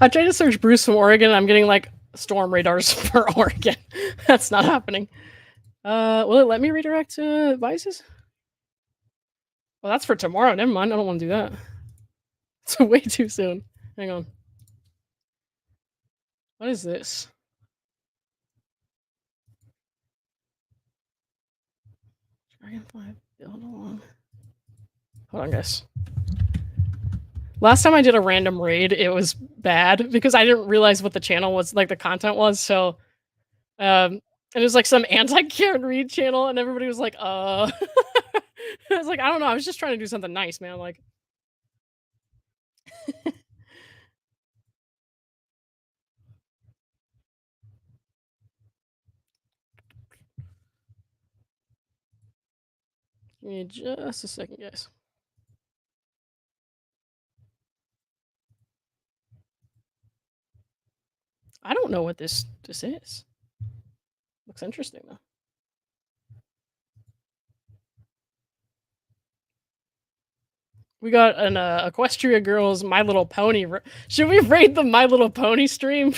I tried to search Bruce from Oregon. I'm getting like storm radars for Oregon. That's not happening. Will it let me redirect to Vices? Well, that's for tomorrow. Never mind. I don't want to do that. It's way too soon. Hang on. What is this? Dragonfly build along. Hold on, guys. Last time I did a random raid, it was bad because I didn't realize what the channel was, like the content was. So, it was like some anti-Karen Reed channel, and everybody was like, I was like, I don't know. I was just trying to do something nice, man. Like, give me just a second, guys. I don't know what this is. Looks interesting though. We got an Equestria Girls My Little Pony. Should we raid the My Little Pony stream?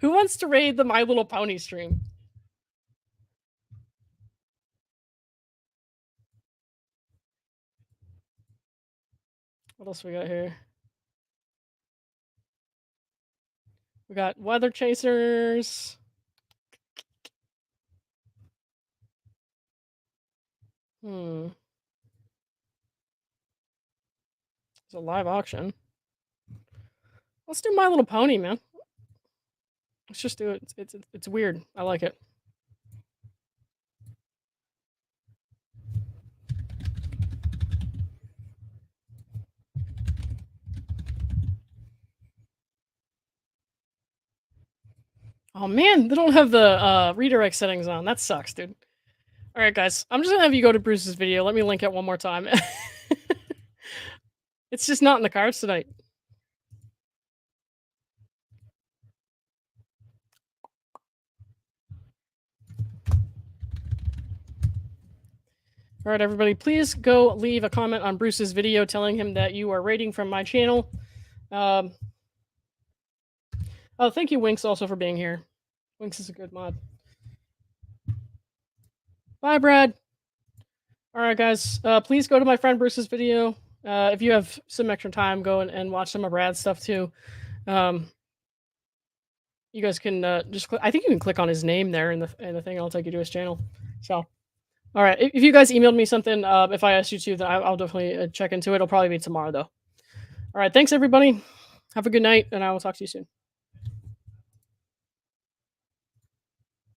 Who wants to raid the My Little Pony stream? What else we got here? We got weather chasers. Hmm. It's a live auction. Let's do My Little Pony, man. Let's just do it. It's weird. I like it. Oh man, they don't have the redirect settings on. That sucks, dude. All right, guys. I'm just gonna have you go to Bruce's video. Let me link it one more time. It's just not in the cards tonight. All right, everybody, please go leave a comment on Bruce's video telling him that you are rating from my channel. Oh, thank you, Winks, also for being here. Winks is a good mod. Bye, Brad. All right, guys, please go to my friend Bruce's video. If you have some extra time, go and watch some of Brad's stuff too. You guys can just I think you can click on his name there in the thing. It'll take you to his channel. So, all right, if you guys emailed me something, if I asked you to, then I'll definitely check into it. It'll probably be tomorrow though. All right, thanks everybody. Have a good night, and I will talk to you soon.